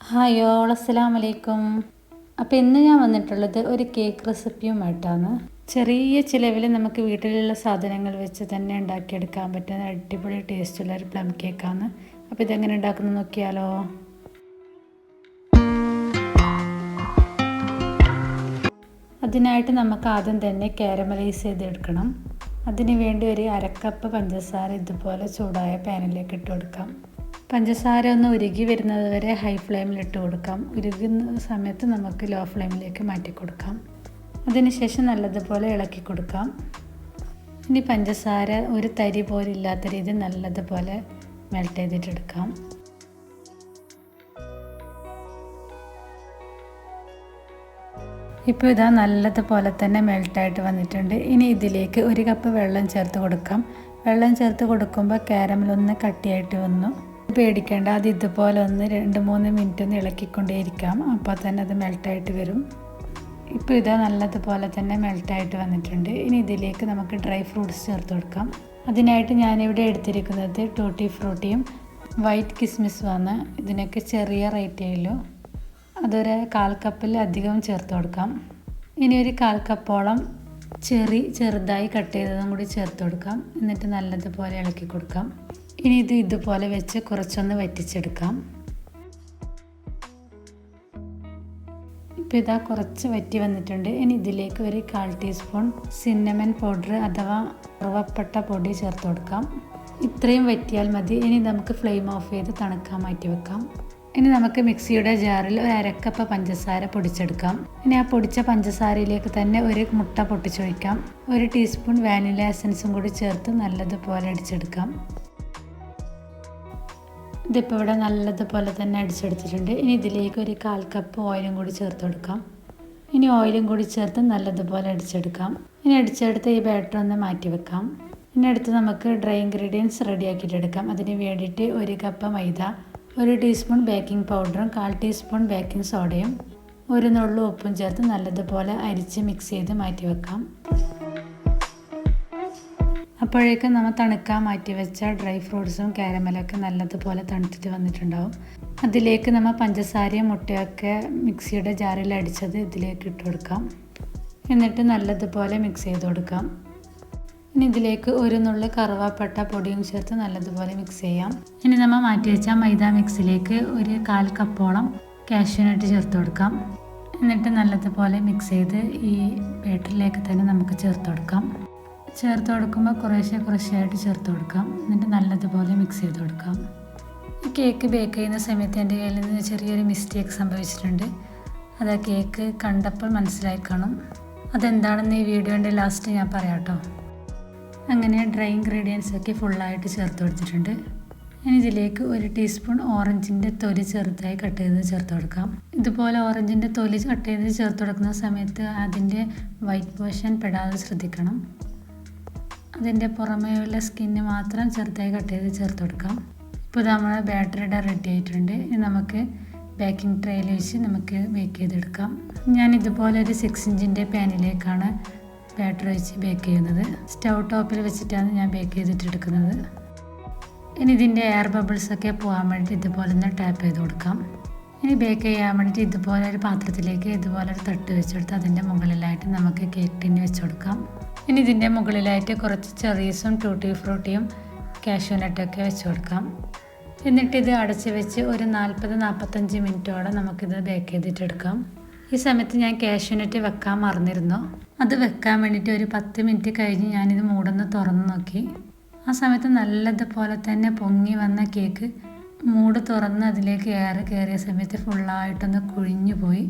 Hi all അസ്സലാമു അലൈക്കും. അപ്പോൾ ഇന്ന് ഞാൻ വന്നിട്ടുള്ളത് ഒരു കേക്ക് റെസിപ്പിയുമായിട്ടാണ്. ചെറിയ ചിലവിൽ നമുക്ക് വീട്ടിലുള്ള സാധനങ്ങൾ വെച്ച് തന്നെ ഉണ്ടാക്കിയെടുക്കാൻ പറ്റുന്ന അടിപൊളി ടേസ്റ്റുള്ള ഒരു പ്ലം കേക്കാണ്. അപ്പോൾ ഇതെങ്ങനെ ഉണ്ടാക്കുന്നത് നോക്കിയാലോ. അതിനായിട്ട് നമുക്ക് ആദ്യം തന്നെ കാരമലൈസ് ചെയ്തെടുക്കണം. അതിന് വേണ്ടി ഒരു അരക്കപ്പ് പഞ്ചസാര ഇതുപോലെ ചൂടായ പാനിലേക്ക് ഇട്ട് കൊടുക്കാം. പഞ്ചസാര ഒന്ന് ഉരുകി വരുന്നത് വരെ ഹൈ ഫ്ലെയിമിൽ ഇട്ട് കൊടുക്കാം. ഉരുകുന്ന സമയത്ത് നമുക്ക് ലോ ഫ്ലെയിമിലേക്ക് മാറ്റി കൊടുക്കാം. അതിനുശേഷം നല്ലതുപോലെ ഇളക്കി കൊടുക്കാം. ഇനി പഞ്ചസാര ഒരു തരി പോലും ഇല്ലാത്ത രീതിയിൽ നല്ലതുപോലെ മെൽറ്റ് ചെയ്തിട്ടെടുക്കാം. ഇപ്പോൾ ഇതാ നല്ലതുപോലെ തന്നെ മെൽറ്റായിട്ട് വന്നിട്ടുണ്ട്. ഇനി ഇതിലേക്ക് ഒരു കപ്പ് വെള്ളം ചേർത്ത് കൊടുക്കാം. വെള്ളം ചേർത്ത് കൊടുക്കുമ്പോൾ കാരമലൊന്ന് കട്ടിയായിട്ട് വന്നു. പേടിക്കേണ്ട, അത് ഇതുപോലെ ഒന്ന് 2-3 മിനിറ്റ് ഒന്ന് ഇളക്കിക്കൊണ്ടേയിരിക്കാം. അപ്പോൾ തന്നെ അത് മെൽറ്റായിട്ട് വരും. ഇപ്പോൾ ഇതാ നല്ലതുപോലെ തന്നെ മെൽറ്റായിട്ട് വന്നിട്ടുണ്ട്. ഇനി ഇതിലേക്ക് നമുക്ക് ഡ്രൈ ഫ്രൂട്ട്സ് ചേർത്ത് കൊടുക്കാം. അതിനായിട്ട് ഞാനിവിടെ എടുത്തിരിക്കുന്നത് ടൂട്ടി ഫ്രൂട്ടിയും വൈറ്റ് കിസ്മിസുമാണ്. ഇതിനൊക്കെ ചെറിയ റേറ്റേ ഉള്ളൂ. അതൊരു 1/4 കപ്പിൽ അധികം ചേർത്ത് കൊടുക്കാം. ഇനി ഒരു 1/4 കപ്പോളം ചെറുതായി കട്ട് ചെയ്തതും കൂടി ചേർത്ത് കൊടുക്കാം. എന്നിട്ട് നല്ലതുപോലെ ഇളക്കി കൊടുക്കാം. ഇനി ഇത് ഇതുപോലെ വെച്ച് കുറച്ചൊന്ന് വറ്റിച്ചെടുക്കാം. ഇപ്പോൾ ഇതാ കുറച്ച് വറ്റി വന്നിട്ടുണ്ട്. ഇനി ഇതിലേക്ക് ഒരു 1/4 ടീസ്പൂൺ സിന്നമൺ പൗഡർ അഥവാ വറുവപ്പട്ട പൊടി ചേർത്ത് കൊടുക്കാം. ഇത്രയും വറ്റിയാൽ മതി. ഇനി നമുക്ക് ഫ്ലെയിം ഓഫ് ചെയ്ത് തണുക്കാൻ മാറ്റി വെക്കാം. ഇനി നമുക്ക് മിക്സിയുടെ ജാറിൽ ഒരു അരക്കപ്പ് പഞ്ചസാര പൊടിച്ചെടുക്കാം. ഇനി ആ പൊടിച്ച പഞ്ചസാരയിലേക്ക് തന്നെ ഒരു മുട്ട പൊട്ടിച്ചൊഴിക്കാം. 1 ടീസ്പൂൺ വാനില എസൻസും കൂടി ചേർത്ത് നല്ലതുപോലെ അടിച്ചെടുക്കാം. ഇതിപ്പോൾ ഇവിടെ നല്ലതുപോലെ തന്നെ അടിച്ചെടുത്തിട്ടുണ്ട്. ഇനി ഇതിലേക്ക് ഒരു 1/4 കപ്പ് ഓയിലും കൂടി ചേർത്ത് കൊടുക്കാം. ഇനി ഓയിലും കൂടി ചേർത്ത് നല്ലതുപോലെ അടിച്ചെടുക്കാം. ഇനി അടിച്ചെടുത്ത് ഈ ബാറ്റർ ഒന്ന് മാറ്റി വെക്കാം. ഇനി അടുത്ത് നമുക്ക് ഡ്രൈ ഇൻഗ്രീഡിയൻസ് റെഡിയാക്കിയിട്ടെടുക്കാം. അതിന് വേണ്ടിയിട്ട് 1 കപ്പ് മൈദ, 1 ടീസ്പൂൺ ബേക്കിംഗ് പൗഡറും 1/4 ടീസ്പൂൺ ബേക്കിംഗ് സോഡയും 1 നുള്ളു ഉപ്പും ചേർത്ത് നല്ലതുപോലെ അരിച്ച് മിക്സ് ചെയ്ത് മാറ്റി വെക്കാം. അപ്പോഴേക്കും നമ്മൾ തണുക്കാൻ മാറ്റി വെച്ച ഡ്രൈ ഫ്രൂട്ട്സും കാരമലൊക്കെ നല്ലതുപോലെ തണുത്തിട്ട് വന്നിട്ടുണ്ടാവും. അതിലേക്ക് നമ്മൾ പഞ്ചസാരയും മുട്ടയൊക്കെ മിക്സിയുടെ ജാറിൽ അടിച്ചത് ഇതിലേക്ക് ഇട്ട് കൊടുക്കാം. എന്നിട്ട് നല്ലതുപോലെ മിക്സ് ചെയ്ത് കൊടുക്കാം. ഇനി ഇതിലേക്ക് 1 നുള്ളു കറുവാപ്പട്ട പൊടിയും ചേർത്ത് നല്ലതുപോലെ മിക്സ് ചെയ്യാം. ഇനി നമ്മൾ മാറ്റി വെച്ച മൈദ മിക്സിലേക്ക് ഒരു 1/4 കപ്പോളം കാഷ്യൂനട്ട് ചേർത്ത് കൊടുക്കാം. എന്നിട്ട് നല്ലതുപോലെ മിക്സ് ചെയ്ത് ഈ ബാറ്ററിലേക്ക് തന്നെ നമുക്ക് ചേർത്ത് കൊടുക്കാം. ചേർത്ത് കൊടുക്കുമ്പോൾ കുറേശ്ശെയായിട്ട് ചേർത്ത് കൊടുക്കാം. എന്നിട്ട് നല്ലതുപോലെ മിക്സ് ചെയ്ത് കൊടുക്കാം. ഈ കേക്ക് ബേക്ക് ചെയ്യുന്ന സമയത്ത് എൻ്റെ കയ്യിൽ നിന്ന് ചെറിയൊരു മിസ്റ്റേക്ക് സംഭവിച്ചിട്ടുണ്ട്. അത് ആ കേക്ക് കണ്ടപ്പോൾ മനസ്സിലായി കാണും. അതെന്താണെന്ന് ഈ വീഡിയോൻ്റെ ലാസ്റ്റ് ഞാൻ പറയാം കേട്ടോ. അങ്ങനെ ഡ്രൈ ഇൻഗ്രീഡിയൻസ് ഒക്കെ ഫുള്ളായിട്ട് ചേർത്ത് കൊടുത്തിട്ടുണ്ട്. ഇനി ഇതിലേക്ക് 1 ടീസ്പൂൺ ഓറഞ്ചിൻ്റെ തൊലി ചെറുതായി കട്ട് ചെയ്ത് ചേർത്ത് കൊടുക്കാം. ഇതുപോലെ ഓറഞ്ചിൻ്റെ തൊലി കട്ട് ചെയ്ത് ചേർത്ത് കൊടുക്കുന്ന സമയത്ത് അതിൻ്റെ വൈറ്റ് പോർഷൻ പെടാതെ ശ്രദ്ധിക്കണം. അതിൻ്റെ പുറമേയുള്ള സ്കിന്ന് മാത്രം ചെറുതായി കട്ട് ചെയ്ത് ചേർത്ത് കൊടുക്കാം. ഇപ്പോൾ നമ്മുടെ ബാറ്ററിയുടെ റെഡി ആയിട്ടുണ്ട്. ഇനി നമുക്ക് ബേക്കിംഗ് ട്രേയിൽ വെച്ച് നമുക്ക് ബേക്ക് ചെയ്തെടുക്കാം. ഞാൻ ഇതുപോലെ ഒരു 6 ഇഞ്ചിൻ്റെ പാനിലേക്കാണ് ബാറ്റർ വെച്ച് ബേക്ക് ചെയ്യുന്നത്. സ്റ്റൗ ടോപ്പിൽ വെച്ചിട്ടാണ് ഞാൻ ബേക്ക് ചെയ്തിട്ടെടുക്കുന്നത്. ഇനി ഇതിൻ്റെ എയർ ബബിൾസൊക്കെ പോകാൻ വേണ്ടി ഇതുപോലെ ഒന്ന് ടാപ്പ് ചെയ്ത് കൊടുക്കാം. ഇനി ബേക്ക് ചെയ്യാൻ വേണ്ടിയിട്ട് ഇതുപോലെ ഒരു പാത്രത്തിലേക്ക് ഇതുപോലെ ഒരു തട്ട് വെച്ചെടുത്ത് അതിൻ്റെ മുകളിലായിട്ട് നമുക്ക് കേക്ക് ടിന്ന് വെച്ച് കൊടുക്കാം. ഇനി ഇതിൻ്റെ മുകളിലായിട്ട് കുറച്ച് ചെറീസും ടൂട്ടി ഫ്രൂട്ടിയും കാഷ്യൂനട്ടൊക്കെ വെച്ച് കൊടുക്കാം. എന്നിട്ട് ഇത് അടച്ച് വെച്ച് ഒരു 40-45 മിനിറ്റോടെ നമുക്കിത് ബേക്ക് ചെയ്തിട്ടെടുക്കാം. ഈ സമയത്ത് ഞാൻ കാഷ്യൂനട്ട് വെക്കാൻ മറന്നിരുന്നു. അത് വെക്കാൻ വേണ്ടിയിട്ട് ഒരു 10 മിനിറ്റ് കഴിഞ്ഞ് ഞാനിത് മൂടൊന്ന് തുറന്ന് നോക്കി. ആ സമയത്ത് നല്ലതുപോലെ തന്നെ പൊങ്ങി വന്ന കേക്ക് മൂട് തുറന്ന് അതിലേക്ക് എയർ കയറിയ സമയത്ത് ഫുള്ളായിട്ടൊന്ന് കുഴിഞ്ഞു പോയി.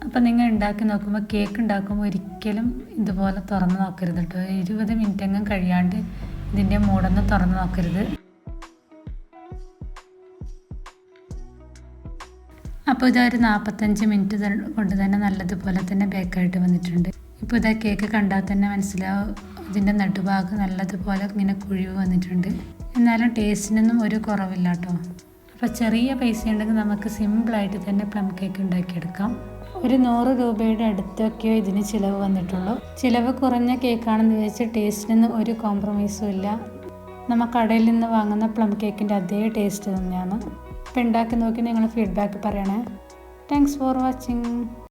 അപ്പം നിങ്ങൾ ഉണ്ടാക്കി നോക്കുമ്പോൾ കേക്ക് ഉണ്ടാക്കുമ്പോൾ ഒരിക്കലും ഇതുപോലെ തുറന്ന് നോക്കരുത് കേട്ടോ. 20 മിനിറ്റെങ്കിലും കഴിയാണ്ട് ഇതിൻ്റെ മൂടൊന്ന് തുറന്ന് നോക്കരുത്. അപ്പോൾ ഇതൊരു 45 മിനിറ്റ് കൊണ്ട് തന്നെ നല്ലതുപോലെ തന്നെ ബേക്കായിട്ട് വന്നിട്ടുണ്ട്. ഇപ്പോൾ ഇതാ കേക്ക് കണ്ടാൽ തന്നെ മനസ്സിലാവും ഇതിൻ്റെ നടുഭാഗം നല്ലതുപോലെ ഇങ്ങനെ കുഴിവ് വന്നിട്ടുണ്ട്. എന്നാലും ടേസ്റ്റിനൊന്നും ഒരു കുറവില്ല കേട്ടോ. അപ്പോൾ ചെറിയ പൈസ ഉണ്ടെങ്കിൽ നമുക്ക് സിമ്പിളായിട്ട് തന്നെ പ്ലം കേക്ക് ഉണ്ടാക്കിയെടുക്കാം. ഒരു 100 രൂപയുടെ അടുത്തൊക്കെയോ ഇതിന് ചിലവ് വന്നിട്ടുള്ളൂ. ചിലവ് കുറഞ്ഞ കേക്കാണെന്ന് വെച്ച് ടേസ്റ്റിനൊന്നും ഒരു കോംപ്രമൈസും ഇല്ല. നമ്മൾ കടയിൽ നിന്ന് വാങ്ങുന്ന പ്ലം കേക്കിൻ്റെ അതേ ടേസ്റ്റ് തന്നെയാണ്. അപ്പോൾ ഉണ്ടാക്കി നോക്കി നിങ്ങൾ ഫീഡ്ബാക്ക് പറയണേ. Thanks for watching.